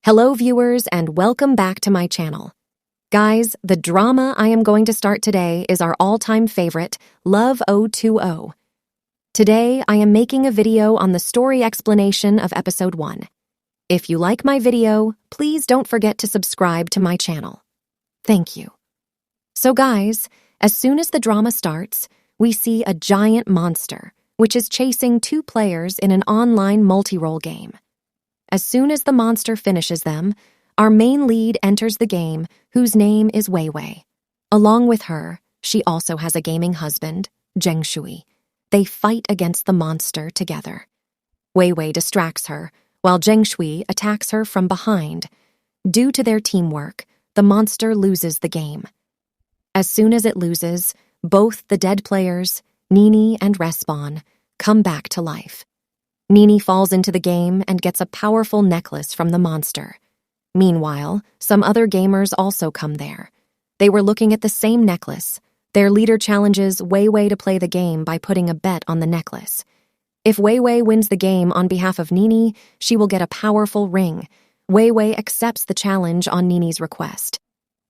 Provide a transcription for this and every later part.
Hello viewers and welcome back to my channel. Guys, the drama I am going to start today is our all-time favorite, love020. Today I am making a video on the story explanation of episode 1. If you like my video, please don't forget to subscribe to my channel. Thank you. So guys, as soon as the drama starts, we see a giant monster, which is chasing two players in an online multi-role game. As soon as the monster finishes them, our main lead enters the game, whose name is Wei Wei. Along with her, she also has a gaming husband, Zheng Shui. They fight against the monster together. Wei Wei distracts her, while Zheng Shui attacks her from behind. Due to their teamwork, the monster loses the game. As soon as it loses, both the dead players, Nini and Respawn, come back to life. Nini falls into the game and gets a powerful necklace from the monster. Meanwhile, some other gamers also come there. They were looking at the same necklace. Their leader challenges Wei Wei to play the game by putting a bet on the necklace. If Wei Wei wins the game on behalf of Nini, she will get a powerful ring. Wei Wei accepts the challenge on Nini's request.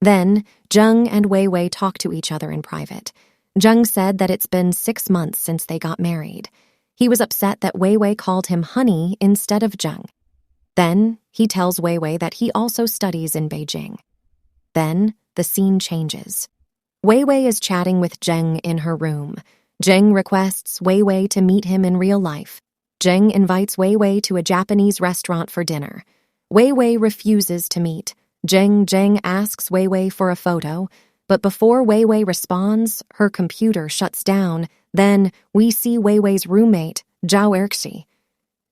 Then, Zheng and Wei Wei talk to each other in private. Zheng said that it's been 6 months since they got married. He was upset that Wei Wei called him honey instead of Zheng. Then, he tells Wei Wei that he also studies in Beijing. Then, the scene changes. Wei Wei is chatting with Zheng in her room. Zheng requests Wei Wei to meet him in real life. Zheng invites Wei Wei to a Japanese restaurant for dinner. Wei Wei refuses to meet. Zheng asks Wei Wei for a photo, but before Wei Wei responds, her computer shuts down. Then, we see Wei Wei's roommate, Zhao Erxi.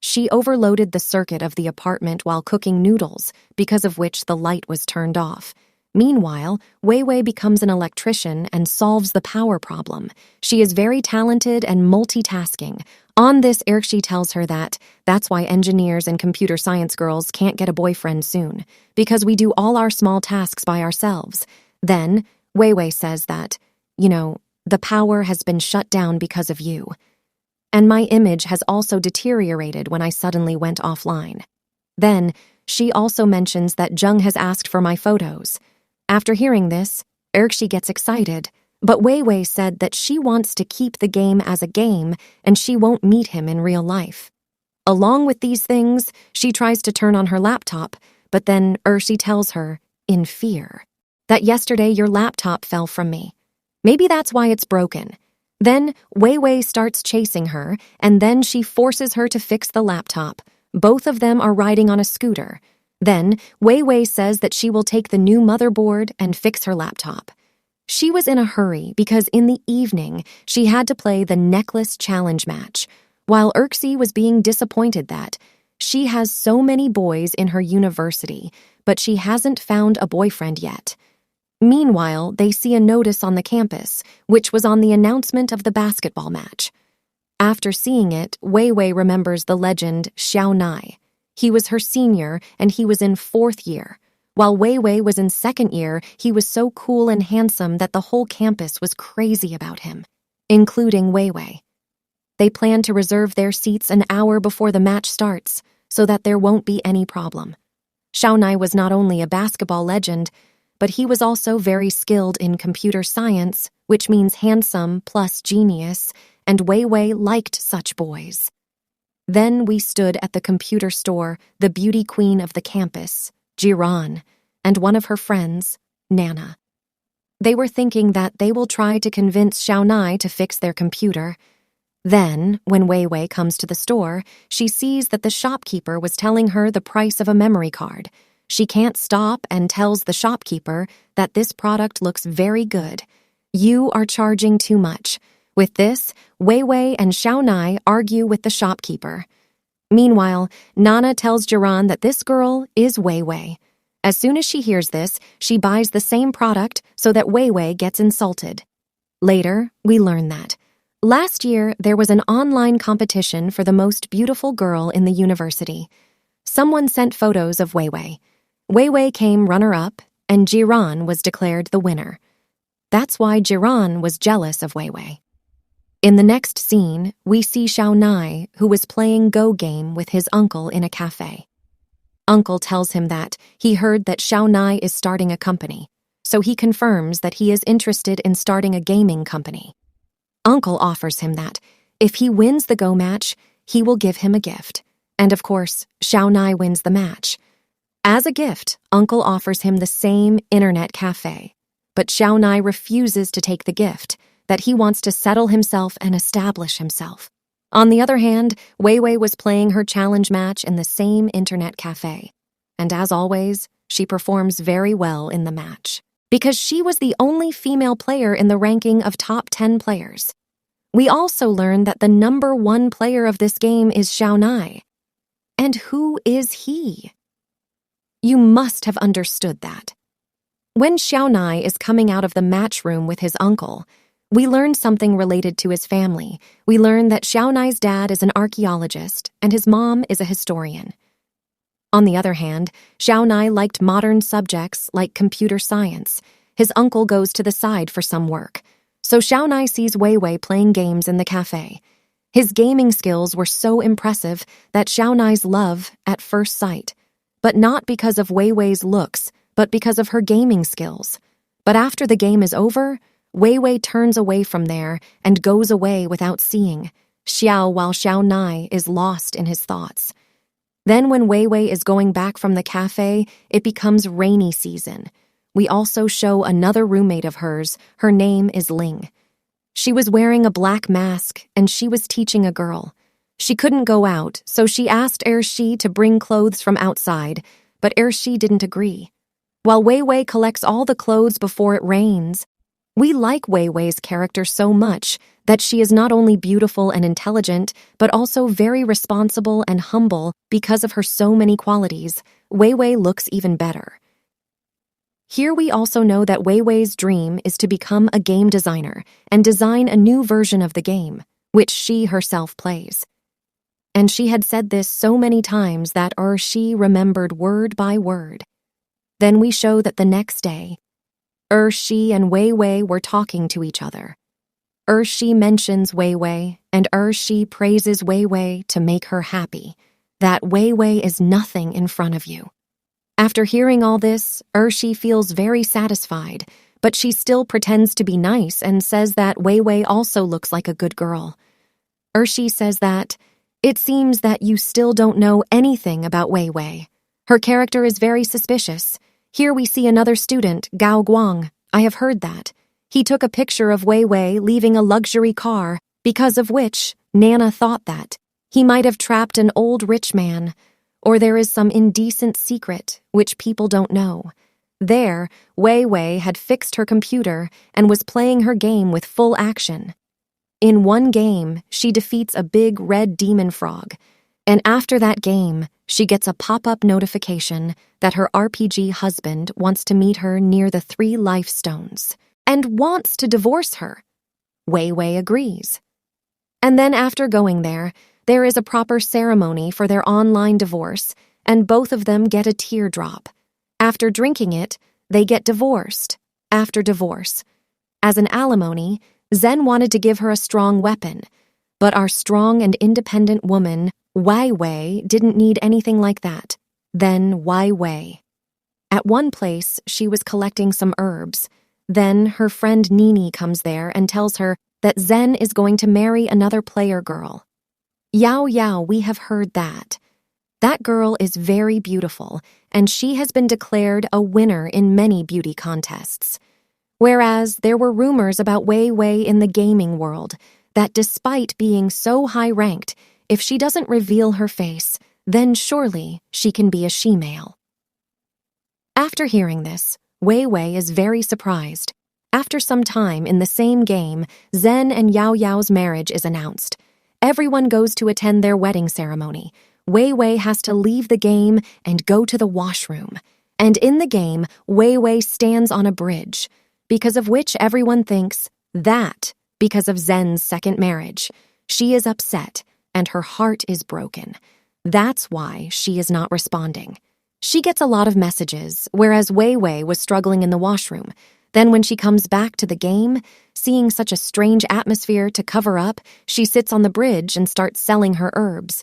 She overloaded the circuit of the apartment while cooking noodles, because of which the light was turned off. Meanwhile, Wei Wei becomes an electrician and solves the power problem. She is very talented and multitasking. On this, Erxi tells her that that's why engineers and computer science girls can't get a boyfriend soon, because we do all our small tasks by ourselves. Then, Wei Wei says that, the power has been shut down because of you. And my image has also deteriorated when I suddenly went offline. Then, she also mentions that Zheng has asked for my photos. After hearing this, Erxi gets excited, but Wei Wei said that she wants to keep the game as a game and she won't meet him in real life. Along with these things, she tries to turn on her laptop, but then Erxi tells her, in fear, that yesterday your laptop fell from me. Maybe that's why it's broken. Then Wei Wei starts chasing her, and then she forces her to fix the laptop. Both of them are riding on a scooter. Then Wei Wei says that she will take the new motherboard and fix her laptop. She was in a hurry because in the evening she had to play the necklace challenge match, while Erxi was being disappointed that she has so many boys in her university, but she hasn't found a boyfriend yet. Meanwhile, they see a notice on the campus, which was on the announcement of the basketball match. After seeing it, Wei Wei remembers the legend Xiao Nai. He was her senior, and he was in 4th year. While Wei Wei was in 2nd year, he was so cool and handsome that the whole campus was crazy about him, including Wei Wei. They plan to reserve their seats an hour before the match starts, so that there won't be any problem. Xiao Nai was not only a basketball legend, but he was also very skilled in computer science, which means handsome plus genius, and Wei Wei liked such boys. Then we stood at the computer store, the beauty queen of the campus, Jiran, and one of her friends, Nana. They were thinking that they will try to convince Xiao Nai to fix their computer. Then, when Wei Wei comes to the store, she sees that the shopkeeper was telling her the price of a memory card. She can't stop and tells the shopkeeper that this product looks very good. You are charging too much. With this, Wei Wei and Xiao Nai argue with the shopkeeper. Meanwhile, Nana tells Jiran that this girl is Wei Wei. As soon as she hears this, she buys the same product so that Wei Wei gets insulted. Later, we learn that last year there was an online competition for the most beautiful girl in the university. Someone sent photos of Wei Wei. Wei Wei came runner-up, and Jiran was declared the winner. That's why Jiran was jealous of Wei Wei. In the next scene, we see Xiao Nai, who was playing Go game with his uncle in a cafe. Uncle tells him that he heard that Xiaonai is starting a company, so he confirms that he is interested in starting a gaming company. Uncle offers him that if he wins the Go match, he will give him a gift. And of course, Xiaonai wins the match. As a gift, Uncle offers him the same internet cafe. But Xiaonai refuses to take the gift, that he wants to settle himself and establish himself. On the other hand, Wei Wei was playing her challenge match in the same internet cafe. And as always, she performs very well in the match, because she was the only female player in the ranking of top 10 players. We also learn that the number 1 player of this game is Xiaonai. And who is he? You must have understood that. When Xiaonai is coming out of the match room with his uncle, we learn something related to his family. We learn that Xiaonai's dad is an archaeologist and his mom is a historian. On the other hand, Xiaonai liked modern subjects like computer science. His uncle goes to the side for some work. So Xiaonai sees Wei Wei playing games in the cafe. His gaming skills were so impressive that Xiaonai's love at first sight, but not because of Wei Wei's looks, but because of her gaming skills. But after the game is over, Wei Wei turns away from there and goes away without seeing Xiao, while Xiaonai is lost in his thoughts. Then when Wei Wei is going back from the cafe, it becomes rainy season. We also show another roommate of hers. Her name is Ling. She was wearing a black mask and she was teaching a girl. She couldn't go out, so she asked Ershi to bring clothes from outside, but Ershi didn't agree. While Wei Wei collects all the clothes before it rains, we like Wei Wei's character so much that she is not only beautiful and intelligent, but also very responsible and humble. Because of her so many qualities, Wei Wei looks even better. Here we also know that Wei Wei's dream is to become a game designer and design a new version of the game, which she herself plays. And she had said this so many times that she remembered word by word. Then we show that the next day, Shi and Wei Wei were talking to each other. Shi mentions Wei Wei, and Shi praises Wei Wei to make her happy, that Wei Wei is nothing in front of you. After hearing all this, Shi feels very satisfied, but she still pretends to be nice and says that Wei Wei also looks like a good girl. Shi says that, "It seems that you still don't know anything about Wei Wei. Her character is very suspicious. Here we see another student, Gao Guang. I have heard that. He took a picture of Wei Wei leaving a luxury car, because of which Nana thought that he might have trapped an old rich man, or there is some indecent secret which people don't know." There, Wei Wei had fixed her computer and was playing her game with full action. In one game, she defeats a big red demon frog, and after that game, she gets a pop-up notification that her RPG husband wants to meet her near the 3 life stones and wants to divorce her. Wei Wei agrees. And then after going there is a proper ceremony for their online divorce, and both of them get a teardrop. After drinking it, they get divorced. After divorce, as an alimony, Zen wanted to give her a strong weapon, but our strong and independent woman, Wei Wei, didn't need anything like that. Then Wei Wei. At one place, she was collecting some herbs. Then her friend Nini comes there and tells her that Zen is going to marry another player girl. Yao Yao, we have heard that. That girl is very beautiful, and she has been declared a winner in many beauty contests. Whereas there were rumors about Wei Wei in the gaming world, that despite being so high-ranked, if she doesn't reveal her face, then surely she can be a she-male. After hearing this, Wei Wei is very surprised. After some time in the same game, Zen and Yao Yao's marriage is announced. Everyone goes to attend their wedding ceremony. Wei Wei has to leave the game and go to the washroom. And in the game, Wei Wei stands on a bridge, because of which everyone thinks that, because of Zen's second marriage, she is upset and her heart is broken. That's why she is not responding. She gets a lot of messages, whereas Wei Wei was struggling in the washroom. Then when she comes back to the game, seeing such a strange atmosphere to cover up, she sits on the bridge and starts selling her herbs.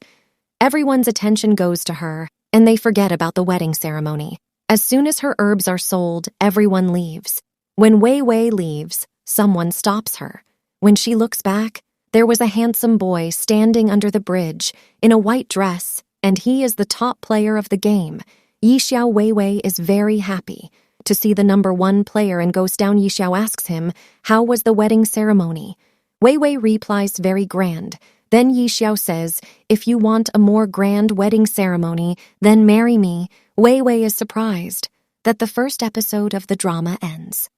Everyone's attention goes to her, and they forget about the wedding ceremony. As soon as her herbs are sold, everyone leaves. When Wei Wei leaves, someone stops her. When she looks back, there was a handsome boy standing under the bridge in a white dress, and he is the top player of the game. Yixiao Wei Wei is very happy to see the number 1 player and goes down. Yixiao asks him, "How was the wedding ceremony?" Wei Wei replies, "Very grand." Then Yixiao says, "If you want a more grand wedding ceremony, then marry me." Wei Wei is surprised that the first episode of the drama ends.